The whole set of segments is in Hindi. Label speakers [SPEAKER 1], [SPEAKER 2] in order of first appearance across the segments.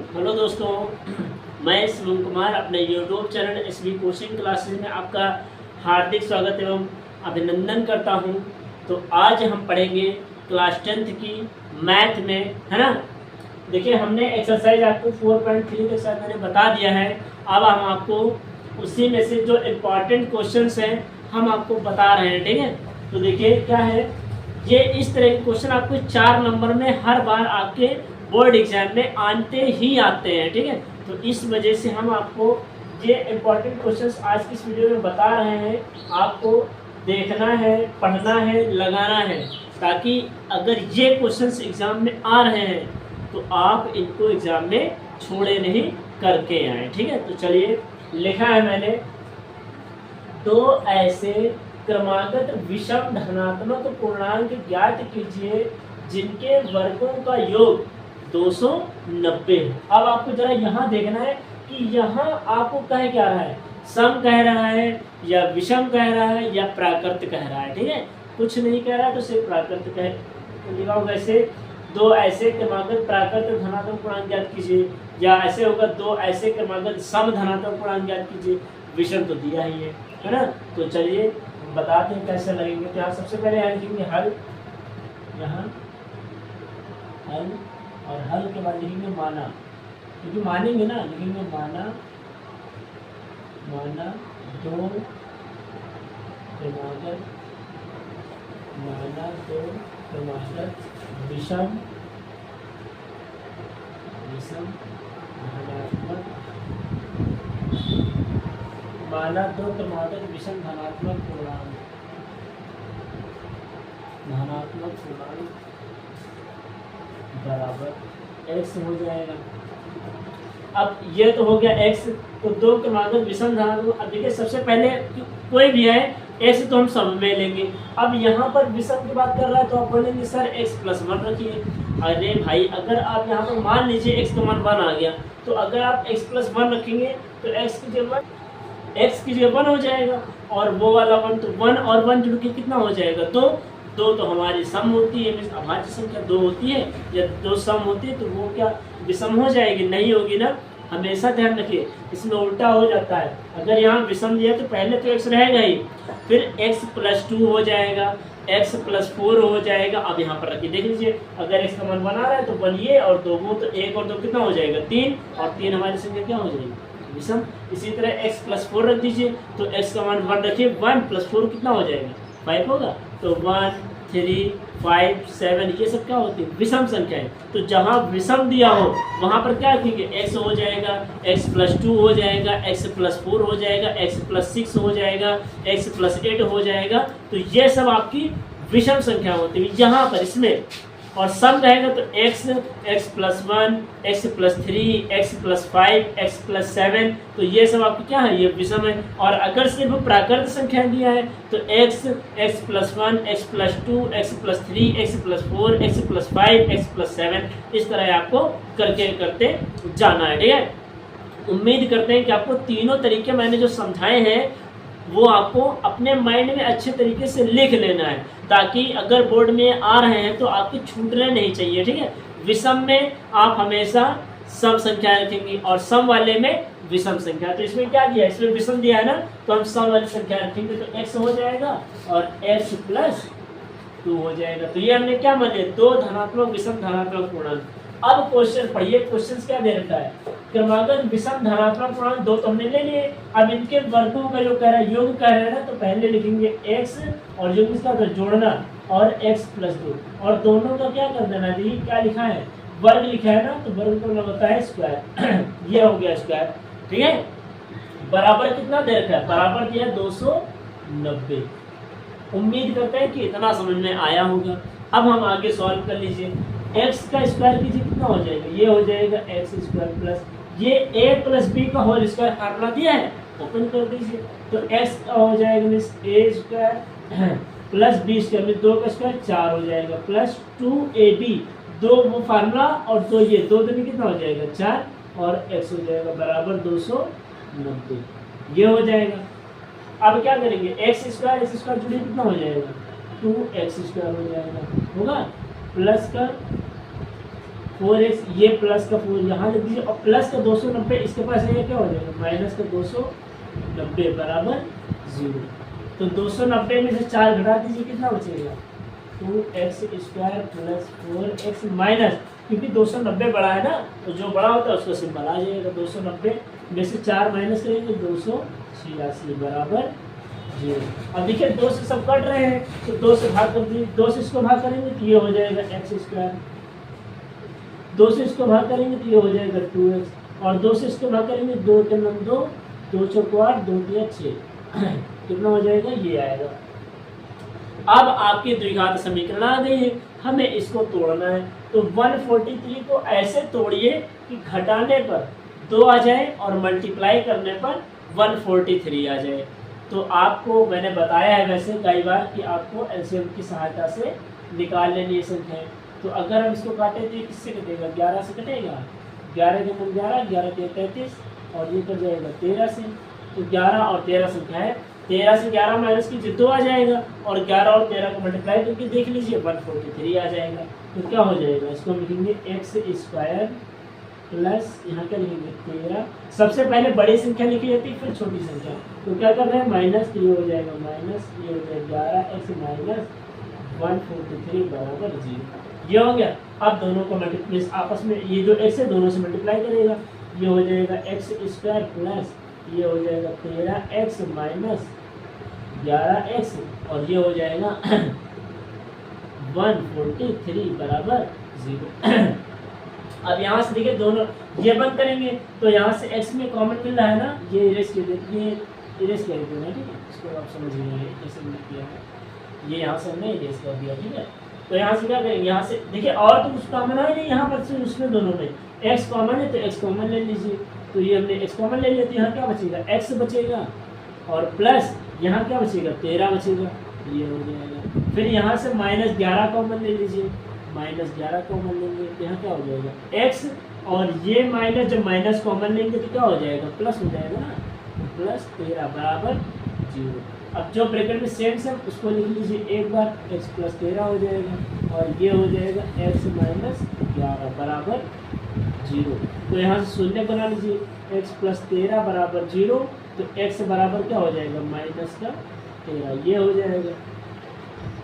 [SPEAKER 1] हेलो दोस्तों, मैं शिवम कुमार अपने YouTube channel SB coaching classes में आपका हार्दिक स्वागत एवं अभिनंदन करता हूं। तो आज हम पढ़ेंगे क्लास 10th की मैथ में, है ना। देखिए, हमने एक्सरसाइज आपको 4.3 के साथ मैंने बता दिया है। अब हम आपको उसी में से जो इम्पॉर्टेंट क्वेश्चंस हैं हम आपको बता रहे हैं, ठीक है। तो देखिए क्या है, ये इस तरह के क्वेश्चन आपको 4 नंबर में हर बार आपके बोर्ड एग्जाम में आते ही आते हैं, ठीक है। तो इस वजह से हम आपको ये इम्पोर्टेंट क्वेश्चंस आज की इस वीडियो में बता रहे हैं। आपको देखना है, पढ़ना है, लगाना है, ताकि अगर ये क्वेश्चंस एग्जाम में आ रहे हैं तो आप इनको एग्जाम में छोड़े नहीं करके आए, ठीक है। तो चलिए, लिखा है मैंने, दो ऐसे क्रमागत विषम धनात्मक पूर्णांक ज्ञात कीजिए जिनके वर्गों का योग 290 हो। अब आपको जरा यहाँ देखना है कि यहाँ आपको कह क्या रहा है, सम कह रहा है या विषम कह रहा है या प्राकृत कह रहा है, ठीक है। कुछ नहीं कह रहा है तो सिर्फ प्राकृत कह तो लिखा होगा ऐसे, दो ऐसे क्रमागत प्राकृत धनात्मक पूर्णांक ज्ञात कीजिए, या ऐसे होगा दो ऐसे क्रमागत सम धनात्मक पूर्णांक ज्ञात कीजिए। विषम तो दिया ही है ना। तो चलिए बताते हैं कैसे लगेंगे। तो यहाँ सबसे पहले यहाँ लिखेंगे हल, यहाँ हल, और हल के बाद लिखेंगे माना, क्योंकि मानेंगे ना, लिखेंगे माना, माना दो क्रमागत, माना दो क्रमागत विषम, विषम धनात्मक, माना दो क्रमागत विषम धनात्मक पूर्णांक, धनात्मक पूर्णांक बराबर x हो जाएगा। अब ये तो हो गया x, तो दो क्रमागत विषम धनात्मक। अब देखिए, सबसे पहले कोई भी है x तो हम सम में लेंगे। अब यहाँ पर विषम की बात कर रहा है तो आप बोलेंगे सर x+1 रखिए। अरे भाई, अगर आप यहाँ पर मान लीजिए x का मान 1 आ गया, तो अगर आप x+1 रखेंगे तो x की जगह 1 हो जाएगा, और वो वाला 1 तो 1 और 1 जुड़ के कितना हो जाएगा, 2। दो तो हमारी सम होती है, मीन्स अभाज्य संख्या 2 होती है, या 2 सम होती है, तो वो क्या विषम हो जाएगी? नहीं होगी ना। हमेशा ध्यान रखिए, इसमें उल्टा हो जाता है। अगर यहाँ विषम दिया तो पहले तो x रहेगा ही, फिर x+2 हो जाएगा, x+4 हो जाएगा। अब यहाँ पर रखिए, देख लीजिए, अगर x का मान 1 आ रहा है तो 1 ये और 2 वो, तो 1 और 2 कितना हो जाएगा? 3, और 3 हमारी संख्या क्या हो जाएगी? विषम। इसी तरह x+4 रख दीजिए, तो x का मान 1 रखिए, 1+4 कितना हो जाएगा? 5 होगा। तो 1, 3, 5, 7 ये सब क्या होती है? विषम संख्या है। तो जहाँ विषम दिया हो वहाँ पर क्या रखेंगे? x हो जाएगा, x+2 हो जाएगा, x+4 हो जाएगा, x+6 हो जाएगा, x+8 हो जाएगा। तो ये सब आपकी विषम संख्या होती है यहाँ पर इसमें। और सम रहेगा तो x, x+1, x+3, x+5, x+7, तो ये सब आपकी क्या है? ये विषम है। और अगर सिर्फ प्राकृत संख्या दिया है तो x, x+1, x+2, x+3, x+4, x+5, x+7, इस तरह आपको करते जाना है, ठीक है। उम्मीद करते हैं कि आपको तीनों तरीके मैंने जो समझाए हैं वो आपको अपने माइंड में अच्छे तरीके से लिख लेना है, ताकि अगर बोर्ड में आ रहे हैं तो आपके छूटने नहीं चाहिए, ठीक है। विषम में आप हमेशा सम संख्या रखेंगे और सम वाले में विषम संख्या। तो इसमें क्या दिया है? इसमें विषम दिया है ना, तो हम सम वाली संख्या रखेंगे, तो x हो जाएगा और x+2 हो जाएगा। तो ये हमने क्या मान लिया? दो धनात्मक विषम धनात्मक पूर्णांक। अब क्वेश्चन पढ़िए, क्वेश्चन क्या दे रखा है? क्रमागत विषम धनात्मक पूर्णांक दो तो हमने ले लिए। अब इनके वर्गों का जो कह रहा है, योग कह रहा है ना, तो पहले लिखेंगे x, और योग इसका जोड़ना, और x+2, और दोनों का क्या कर देना? देखिए क्या लिखा है, वर्ग लिखा है ना, तो वर्ग का मतलब होता है स्क्वायर। ये हो गया स्क्वायर, ठीक है। बराबर कितना दे रखा है? बराबर दिया 290। उम्मीद करते हैं कि इतना समझ में आया होगा। अब हम आगे सॉल्व कर लीजिए। x का स्क्वायर कीजिए, कितना हो जाएगा? ये हो जाएगा x² प्लस ये a+b का होल स्क्वायर फार्मूला दिया है, ओपन कर दीजिए। तो x का हो जाएगा मीन्स a² प्लस b² में 2 का स्क्वायर 4 हो जाएगा, प्लस 2ab, 2 वो फार्मूला और 2 ये, 2 दिन कितना हो जाएगा? 4, और x हो जाएगा बराबर 290। ये हो जाएगा। अब क्या करेंगे? x² जुड़िए, कितना हो जाएगा? 2x² हो जाएगा, होगा, प्लस का 4x ये प्लस का 4 यहाँ लिख दीजिए, और प्लस का 290 इसके पास है, क्या हो जाएगा माइनस का 290 बराबर 0। तो 290 में से 4 घटा दीजिए, कितना बचेगा 2x square plus 4x minus, क्योंकि 290 बड़ा है ना, तो जो बड़ा होता है उसका सिंबल आ जाएगा। 290 में से 4 माइनस करेंगे 286 बराबर 0। अब देखिए 2 से सब कट रहे हैं, तो 2 से भाग कर दीजिए, 2 से इसको भाग करेंगे तो ये हो जाएगा x स्क्वायर, 2 से इसको भाग करेंगे तो ये हो जाएगा 2x, और 2 से इसको भाग करेंगे 2 के 9 2, 2 चौक 8, 2 3 6 कितना हो जाएगा, ये आएगा। अब आपकी द्विघात समीकरण आ गई है, हमें इसको तोड़ना है। तो 143 को ऐसे तोड़िए कि घटाने पर 2 आ जाए और मल्टीप्लाई करने पर 143 आ जाए। तो आपको मैंने बताया है वैसे कई बार कि आपको एलसीएम की सहायता से निकाल लेनी है संख्या। तो अगर हम इसको काटे तो ये किससे कटेगा, 11 से कटेगा, 11 के मन 11, 11 के 33, और ये कट जाएगा 13 से। तो 11 और 13 संख्या है, 13 से 11 माइनस कीजिए 2 आ जाएगा, और 11 और 13 को मल्टीप्लाई करके देख लीजिए 143 आ जाएगा। तो क्या हो जाएगा, इसको हम लिखेंगे एक्स स्क्वायर प्लस यहाँ क्या लिखेंगे 13। सबसे पहले बड़ी संख्या लिखी जाती है फिर छोटी संख्या, तो क्या कर रहे हैं माइनस, तो ये हो जाएगा माइनस, ये हो जाएगा 11x माइनस 143 बराबर 0। ये हो गया। अब दोनों को मल्टीप्लाई आपस में, ये जो x है दोनों से मल्टीप्लाई करेगा, ये हो जाएगा एक्स स्क्वायर प्लस ये हो जाएगा 13x माइनस 11x, और ये हो जाएगा 143 बराबर 0। अब यहाँ से देखिए दोनों ये बंद करेंगे तो यहाँ से x में कॉमन मिल रहा है ना, ये इरेज कर देते, ये इरेज कर देते हैं, ठीक है, इसको आप समझ लीजिए कैसे मैंने किया है, ये यहाँ से हमने इरेज कर दिया, ठीक है। तो यहाँ से क्या करेंगे, यहाँ से देखिए और तो कुछ कॉमन है नहीं यहाँ पर से, उसमें दोनों में x कॉमन है तो x कॉमन ले लीजिए। तो ये हमने x कॉमन ले लिया, तो यहाँ क्या बचेगा x बचेगा, और प्लस यहाँ क्या बचेगा 13 बचेगा, ये हो जाएगा। फिर यहाँ से माइनस 11 कॉमन ले लीजिए, माइनस 11 कॉमन लेंगे तो यहाँ क्या हो जाएगा x, और ये माइनस जब माइनस कॉमन लेंगे तो क्या हो जाएगा प्लस हो जाएगा ना, प्लस 13 बराबर 0। अब जो ब्रैकेट में सेम उसको लिख लीजिए एक बार, x प्लस 13 हो जाएगा, और ये हो जाएगा x माइनस 11 बराबर 0। तो यहाँ से शून्य बना लीजिए, x प्लस 13 बराबर 0, तो x बराबर क्या हो जाएगा माइनस का 13, ये हो जाएगा।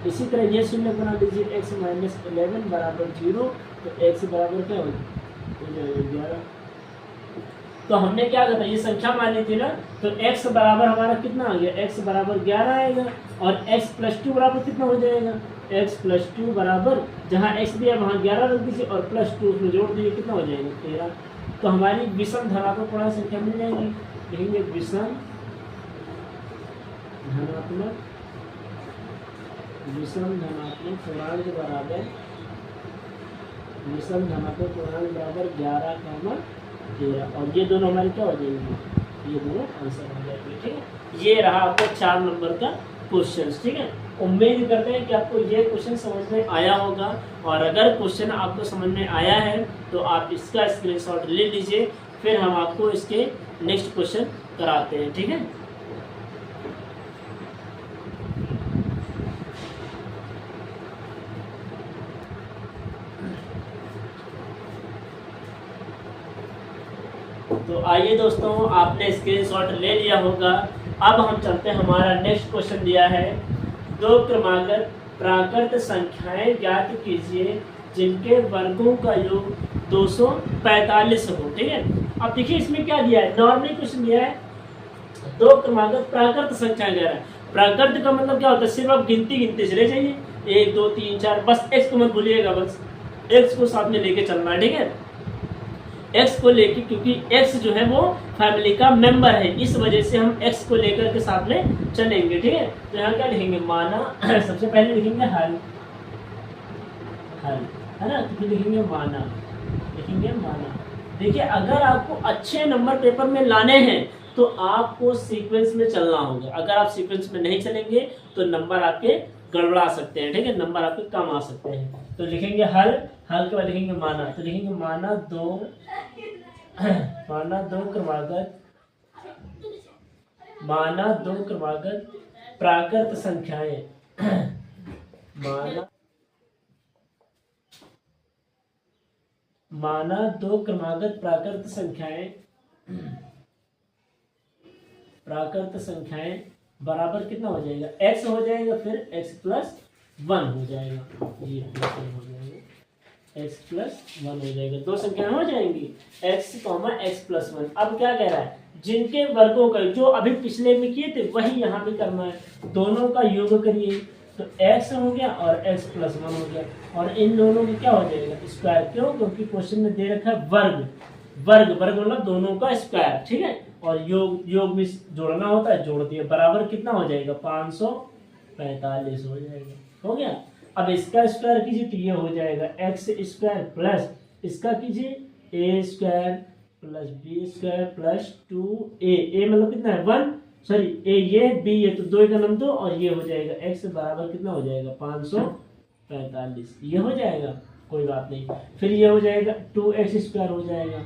[SPEAKER 1] इसी तरह ये शून्य बना लीजिए, x माइनस 11 बराबर 0, तो x बराबर क्या हो जाएगा 11। तो हमने क्या करा, ये संख्या मानी थी ना, तो x बराबर हमारा कितना आ गया, x बराबर 11 आएगा, और x प्लस 2 बराबर कितना हो जाएगा, x प्लस 2 बराबर जहाँ x दिया वहाँ 11 रख दीजिए, और प्लस 2 उसमें जोड़ दीजिए, कितना हो जाएगा 13। तो हमारी विषम धनात्मक संख्या मिल जाएगी, लिखेंगे विषम धनात्मक, विषम धनात्मक पूर्णांक बराबर, विषम धनात्मक पूर्णांक बराबर 11, 13, और ये दोनों हमारे क्या हो जाएंगे, ये दोनों आंसर हो जाएंगे, ठीक है। ये रहा आपका 4 नंबर का क्वेश्चन, ठीक है। उम्मीद करते हैं कि आपको ये क्वेश्चन समझ में आया होगा, और अगर क्वेश्चन आपको समझ में आया है तो आप इसका स्क्रीनशॉट ले लीजिए, फिर हम आपको इसके नेक्स्ट क्वेश्चन कराते हैं, ठीक है। तो आइए दोस्तों, आपने स्क्रीनशॉट ले लिया होगा। अब हम चलते हैं, हमारा नेक्स्ट क्वेश्चन दिया है, 2 क्रमागत प्राकृत संख्याएं ज्ञात कीजिए जिनके वर्गों का योग 245 हो, ठीक है। अब देखिए इसमें क्या दिया है, नॉर्मली क्वेश्चन दिया है 2 क्रमागत प्राकृत संख्या कह रहा है। प्राकृत का मतलब क्या होता है, सिर्फ आप गिनती चले जाइए, 1 2 3 4, बस x को मत भूलिएगा, बस x को साथ में लेके चलना है, ठीक है। x को लेके, क्योंकि x जो है वो फैमिली का मेंबर है, इस वजह से हम x को लेकर के साथ में चलेंगे, ठीक है। तो यहाँ क्या लिखेंगे, माना सबसे पहले लिखेंगे हल, हल है ना, तो लिखेंगे माना, लिखेंगे माना। देखिए अगर आपको अच्छे नंबर पेपर में लाने हैं तो आपको सीक्वेंस में चलना होगा, अगर आप सीक्वेंस में नहीं चलेंगे तो नंबर आपके गड़बड़ा सकते हैं, ठीक है, नंबर आपके कम आ सकते हैं। तो लिखेंगे हल, हल के बाद लिखेंगे माना, तो लिखेंगे माना 2 क्रमागत, माना 2 क्रमागत प्राकृत संख्याएं, माना दो क्रमागत प्राकृत संख्याएं बराबर कितना हो जाएगा, x हो जाएगा, फिर x+1 हो जाएगा, ये प्लस हो जाएगा, x+1 हो जाएगा, दो संख्याएं हो जाएंगी x, x+1। अब क्या कह रहा है, जिनके वर्गों का जो अभी पिछले में किए थे वही यहाँ पे करना है, दोनों का योग करिए तो x हो गया और x+1 हो गया, और इन दोनों का क्या हो जाएगा, स्क्वायर। क्यों, क्योंकि क्वेश्चन में दे रखा है वर्ग, वर्ग मतलब दोनों का स्क्वायर, ठीक है, और योग में जोड़ना होता है, जोड़ दिया, बराबर कितना हो जाएगा, 545 हो जाएगा, हो गया। अब इसका स्क्वायर कीजिए तो ये हो जाएगा x² प्लस इसका कीजिए a² plus b² plus 2a, मतलब कितना है 1, सॉरी a ये b ये, तो 2 का नम 2, और ये हो जाएगा x बराबर कितना हो जाएगा 545, ये हो जाएगा, कोई बात नहीं। फिर ये हो जाएगा 2x² हो जाएगा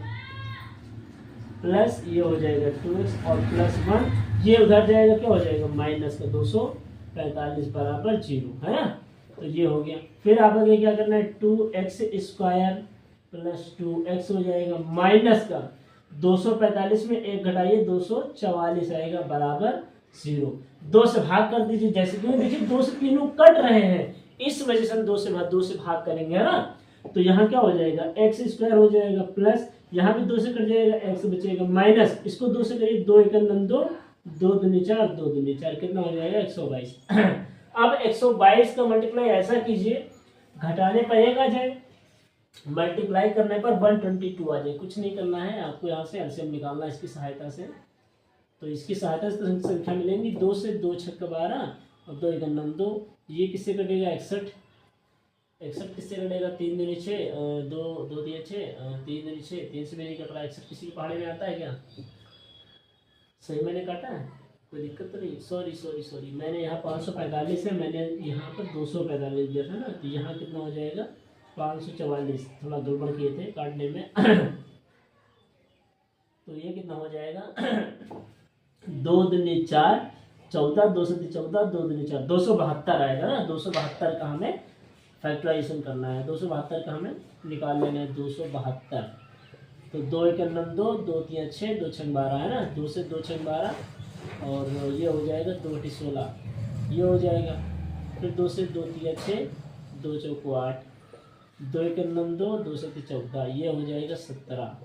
[SPEAKER 1] प्लस ये हो जाएगा 2x और +1, ये उधर जाएगा, क्या हो जाएगा माइनस का 245 बराबर 0, है ना, तो ये हो गया। फिर आप आगे क्या करना है, 2x² प्लस 2x हो जाएगा, माइनस का 245 में 1 घटाइए 244 आएगा बराबर 0। 2 से भाग कर दीजिए, जैसे कि देखिए 2 से तीनों कट रहे हैं, इस वजह से हम 2 से भाग करेंगे, है ना, तो यहाँ क्या हो जाएगा x² हो जाएगा प्लस यहाँ भी 2 से कट जाएगा, x बचेगा माइनस, इसको 2 से करिए, 2 × 2 2 दूनी 4 2 दूनी 4, कितना हो जाएगा 122। अब 122 का मल्टीप्लाई ऐसा कीजिए, घटाने पर 1 आ जाए, मल्टीप्लाई करने पर 122 आ जाए, कुछ नहीं करना है आपको, यहाँ से एलसीएम निकालना है इसकी सहायता से, तो इसकी सहायता से संख्या मिलेंगी 2 से 2 × 12 और 2 × 2, ये किससे कटेगा 61, 61 किससे कटेगा, 3 दूनी 6 2 दिए 6 3 दूनी 6, 3 से भी नहीं कट रहा, 61 किसी के पहाड़े में आता है क्या, सही मैंने काटा है, कोई दिक्कत तो नहीं, सॉरी मैंने यहाँ 545 है, मैंने यहाँ पर 245 दिया था ना, तो यहाँ कितना हो जाएगा 544, थोड़ा गड़बड़ किए थे काटने में। तो ये कितना हो जाएगा 2 दूनी 4 14, 2 से 14 2 दूनी 4, 272 आएगा ना, 272 का हमें फैक्टराइजेशन करना है, 272 का हमें निकाल लेना है, 272, तो 2 × 2 2 3 6 2 6 12 है ना, 2 से 2 6 12, और ये हो जाएगा 2 × 16, ये हो जाएगा, फिर 2 से 2 3 6 2 4 8, 2 × 2 2 से 14, ये हो जाएगा 17,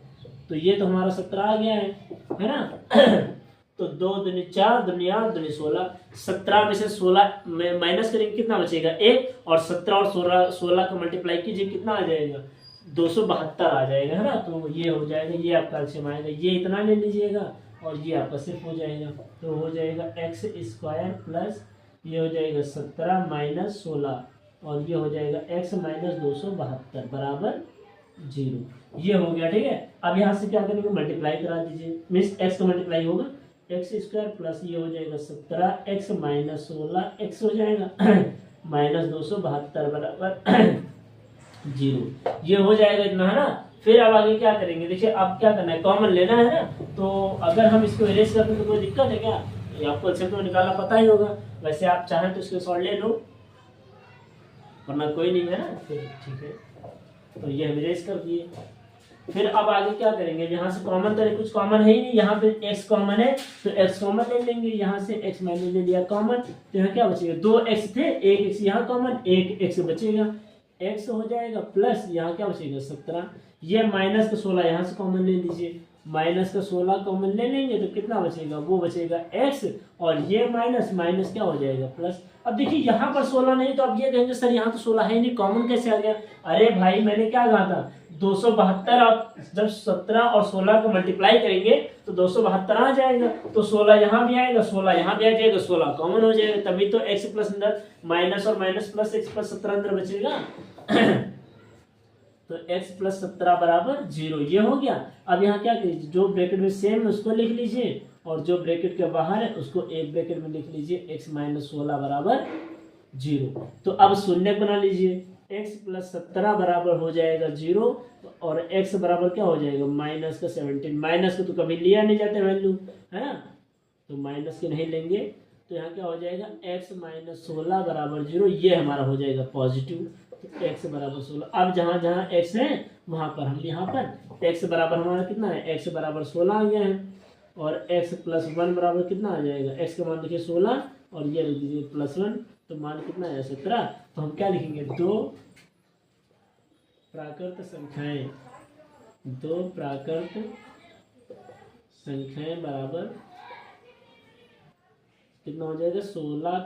[SPEAKER 1] तो ये तो हमारा 17 आ गया है ना। तो 2 दूनी 4 दूनी 8 दूनी 16, 17 में से 16 में माइनस करेंगे, कितना बचेगा 1, और 17 और 16 का मल्टीप्लाई कीजिए, कितना आ जाएगा 272 आ जाएगा, है ना, तो ये हो जाएगा, ये आपका एलसीएम आएगा, ये इतना ले लीजिएगा और ये आपका सिर्फ हो जाएगा, तो हो जाएगा x² प्लस ये हो जाएगा 17 माइनस 16, और ये हो जाएगा x माइनस 272 बराबर 0, ये हो गया, ठीक है। अब यहाँ से क्या करेंगे, मल्टीप्लाई करा दीजिए, मीन्स x का मल्टीप्लाई होगा, x² प्लस ये हो जाएगा 17 x माइनस 16 x हो जाएगा माइनस 272 बराबर 0, ये हो जाएगा इतना, है ना। फिर अब आगे क्या करेंगे, देखिए अब क्या करना है, कॉमन लेना है ना, तो अगर हम इसको इरेज करते हैं तो कोई दिक्कत है क्या, ये आपको अच्छे तो निकालना पता ही होगा, वैसे आप चाहें तो इसके सॉल्व ले लो, वरना कोई नहीं है ना, फिर ठीक है, तो ये हम इरेज कर दिए। फिर अब आगे क्या करेंगे, यहाँ से कॉमन तो कुछ कॉमन है ही नहीं, यहाँ पे x कॉमन है तो x कॉमन ले लेंगे, यहाँ से x मैंने ले लिया कॉमन, तो यहाँ क्या बचेगा, 2x थे, 1x यहाँ कॉमन, 1x बचेगा, x हो जाएगा प्लस यहाँ क्या बचेगा 17, ये माइनस का 16 यहाँ से कॉमन ले लीजिए, माइनस का 16 कॉमन ले लेंगे तो कितना बचेगा, वो बचेगा x, और ये माइनस माइनस क्या हो जाएगा प्लस। अब देखिए यहाँ पर 16 नहीं, तो अब ये कहेंगे सर यहाँ तो 16 है नहीं, कॉमन कैसे आ गया, अरे भाई मैंने क्या कहा था 272, आप जब 17 और 16 को मल्टीप्लाई करेंगे तो 272 आ जाएगा, तो 16 यहाँ भी आएगा, 16 यहाँ भी आ जाएगा, 16 कॉमन हो जाएगा, तभी तो x प्लस अंदर माइनस और माइनस प्लस x प्लस 17 अंदर बचेगा। तो x प्लस 17 बराबर 0, ये हो गया। अब यहाँ क्या कीजिए, जो ब्रैकेट में सेम है उसको लिख लीजिए, और जो ब्रैकेट के बाहर है उसको एक ब्रैकेट में लिख लीजिए, x माइनस 16 बराबर 0। तो अब शून्य बना लीजिए, x प्लस 17 बराबर हो जाएगा 0, और x बराबर क्या हो जाएगा माइनस का 17, माइनस का तो कभी लिया नहीं जाता वैल्यू, है ना, तो माइनस के नहीं लेंगे, तो यहाँ क्या हो जाएगा x माइनस 16 बराबर 0, ये हमारा हो जाएगा पॉजिटिव, तो x बराबर 16। अब जहाँ जहाँ x है वहाँ पर हम यहाँ पर x बराबर हमारा कितना है, x बराबर 16 आ गया है, और x प्लस 1 बराबर कितना आ जाएगा, x का मान देखिए 16 और ये लिख दीजिए प्लस 1, तो मान कितना है 17। तो हम क्या लिखेंगे, दो प्राकृत संख्याएं बराबर कितना हो जाएगा 16,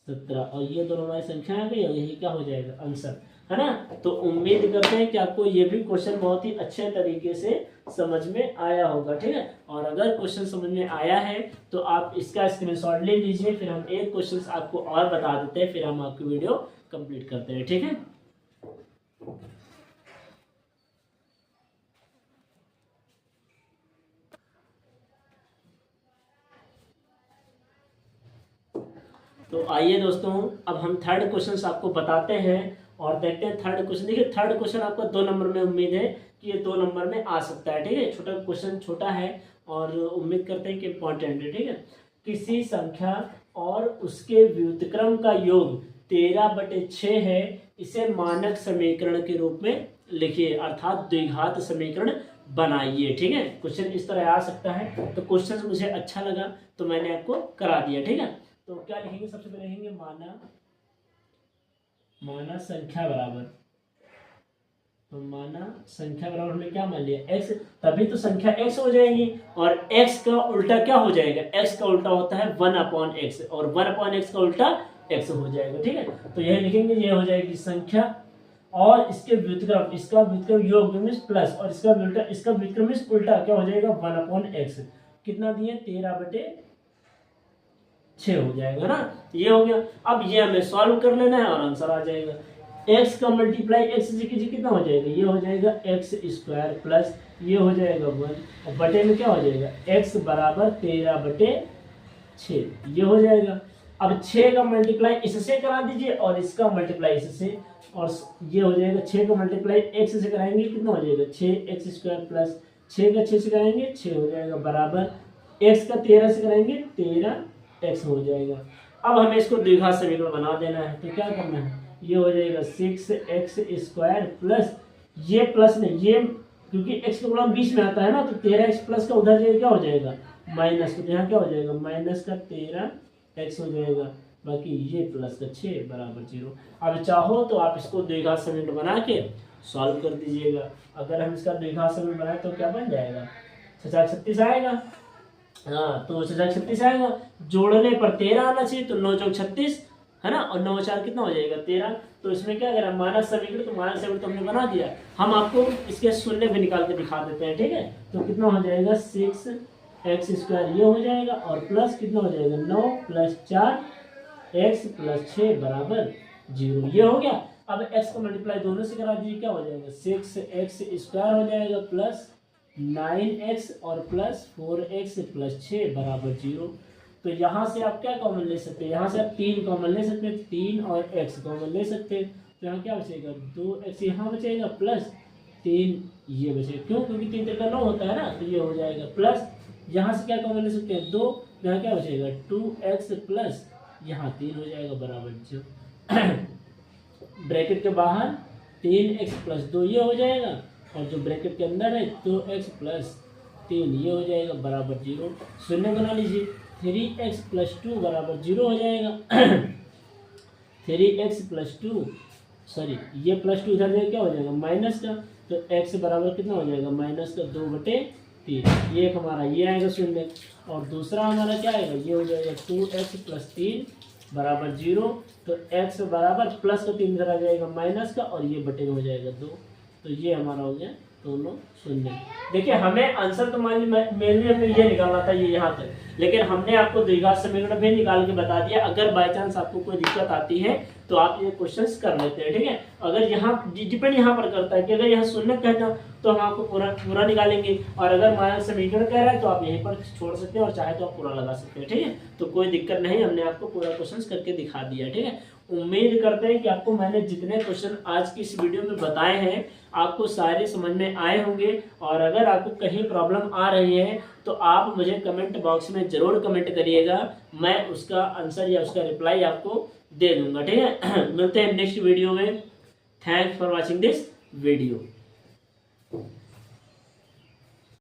[SPEAKER 1] 17, और ये दोनों हमारी संख्या आ गई और यही क्या हो जाएगा आंसर, है ना। तो उम्मीद करते हैं कि आपको ये भी क्वेश्चन बहुत ही अच्छे तरीके से समझ में आया होगा, ठीक है। और अगर क्वेश्चन समझ में आया है तो आप इसका स्क्रीनशॉट ले लीजिए, फिर हम एक क्वेश्चन आपको और बता देते हैं, फिर हम आपकी वीडियो कंप्लीट करते हैं, ठीक है। तो आइए दोस्तों, अब हम थर्ड क्वेश्चन आपको बताते हैं और देखते हैं थर्ड क्वेश्चन। देखिए थर्ड क्वेश्चन आपको 2 नंबर में उम्मीद है कि ये 2 नंबर में आ सकता है, ठीक है। छोटा क्वेश्चन छोटा है और उम्मीद करते हैं कि इम्पोर्टेंट है, ठीक है। किसी संख्या और उसके व्युत्क्रम का योग 13/6 है, इसे मानक समीकरण के रूप में लिखिए, अर्थात द्विघात समीकरण बनाइए, ठीक है। क्वेश्चन इस तरह आ सकता है, तो क्वेश्चन मुझे अच्छा लगा तो मैंने आपको करा दिया, ठीक है। तो क्या लिखेंगे, सबसे पहले लिखेंगे माना संख्या बराबर, तो माना संख्या बराबर हमने क्या मान लिया x, तभी तो संख्या x हो जाएगी, और x का उल्टा क्या हो जाएगा, x का उल्टा होता है 1/x, और 1/x का उल्टा x हो जाएगा, ठीक है। तो यही लिखेंगे, ये हो जाएगी संख्या और इसके व्युत्क्रम, इसका व्युत्क्रम योग मींस प्लस, और इसका व्युत्क्रम मींस उल्टा क्या हो जाएगा 1/x, कितना दिए 13/6 हो जाएगा ना। ये हो गया। अब ये हमें सॉल्व कर लेना है और आंसर आ जाएगा। x का मल्टीप्लाई x से कीजिए, कितना हो जाएगा, ये हो जाएगा x² प्लस ये हो जाएगा 1, और बटे में क्या हो जाएगा x बराबर 13/6, ये हो जाएगा। अब 6 का मल्टीप्लाई इससे करा दीजिए और इसका मल्टीप्लाई इससे, और ये हो जाएगा 6 का मल्टीप्लाई x से कराएंगे कितना हो जाएगा 6x² प्लस 6 का 6 से कराएंगे 6 हो जाएगा, बराबर x का 13 से कराएंगे 13x हो जाएगा। अब हमें इसको द्विघात समीकरण बना देना है, तो क्या करना है, ये हो जाएगा 6x² प्लस ये प्लस नहीं, ये क्योंकि x का गुणांक बीच में आता है ना, तो 13x प्लस का उधर जाएगा क्या हो जाएगा माइनस, तो यहाँ क्या हो जाएगा माइनस का 13x हो जाएगा, बाकी ये प्लस का 6 बराबर 0। अब चाहो तो आप इसको द्विघात समीकरण बना के सॉल्व कर दीजिएगा। अगर हम इसका द्विघात समीकरण बनाए तो क्या बन जाएगा 6×36 आएगा, हाँ तो 6×36 आएगा, जोड़ने पर 13 आना चाहिए, तो 9 × 36 है ना, और 9 × 4 कितना हो जाएगा 13। तो इसमें क्या करें मानक समीकरण, तो मानक समीकरण तो हमने बना दिया, हम आपको इसके शून्य भी निकाल के दिखा देते हैं, ठीक है। तो कितना हो जाएगा 6x² ये हो जाएगा, और प्लस कितना हो जाएगा 9 + 4x + 6 बराबर 0, ये हो गया। अब x का मल्टीप्लाई दोनों से करा दीजिए, क्या हो जाएगा 6x² हो जाएगा प्लस 9x और प्लस 4x + 6 बराबर 0। तो यहाँ से आप क्या कॉमन ले सकते हैं, यहाँ से आप 3 कॉमन ले सकते हैं, 3 और x कॉमन ले सकते हैं, तो यहाँ क्या बचेगा 2x यहाँ बचेगा प्लस 3 ये बचेगा, क्यों, क्योंकि 3 × 9 होता है ना, तो ये हो जाएगा प्लस, यहाँ से क्या कॉमन ले सकते हैं 2, यहाँ क्या बचेगा 2x प्लस यहाँ 3 हो जाएगा बराबर 0। ब्रैकेट के बाहर 3x + 2 ये हो जाएगा, और जो ब्रैकेट के अंदर है 2x + 3 ये हो जाएगा बराबर 0। शून्य बना लीजिए, 3x + 2 बराबर 0 हो जाएगा। 3x + 2 सॉरी ये +2 इधर जाएगा क्या हो जाएगा माइनस का, तो x बराबर कितना हो जाएगा माइनस का 2/3, ये एक हमारा ये आएगा शून्य, और दूसरा हमारा क्या आएगा ये हो जाएगा 2x + 3 बराबर 0, तो x बराबर प्लस का 3 इधर आ जाएगा माइनस का, और ये बटे में हो जाएगा 2, तो ये हमारा हो गया दोनों शून्य। देखिए हमें आंसर तो मेनली हमें ये निकालना था ये यहाँ तक, लेकिन हमने आपको द्विघात समीकरण भी निकाल के बता दिया। अगर बाय चांस आपको कोई दिक्कत आती है तो आप ये क्वेश्चंस कर लेते हैं, ठीक है। अगर यहाँ डिपेंड यहाँ पर करता है कि अगर यहाँ शून्य कहना तो हम आपको पूरा निकालेंगे, और अगर मानक समीकरण कह रहा है तो आप यहीं पर छोड़ सकते हैं और चाहे तो आप पूरा लगा सकते हैं, ठीक है। तो कोई दिक्कत नहीं, हमने आपको पूरा क्वेश्चन करके दिखा दिया, ठीक है। उम्मीद करते हैं कि आपको मैंने जितने क्वेश्चन आज की इस वीडियो में बताए हैं आपको सारे समझ में आए होंगे, और अगर आपको कहीं प्रॉब्लम आ रही है तो आप मुझे कमेंट बॉक्स में ज़रूर कमेंट करिएगा, मैं उसका आंसर या उसका रिप्लाई आपको दे दूंगा, ठीक है। मिलते हैं नेक्स्ट वीडियो में। Thanks for watching this video.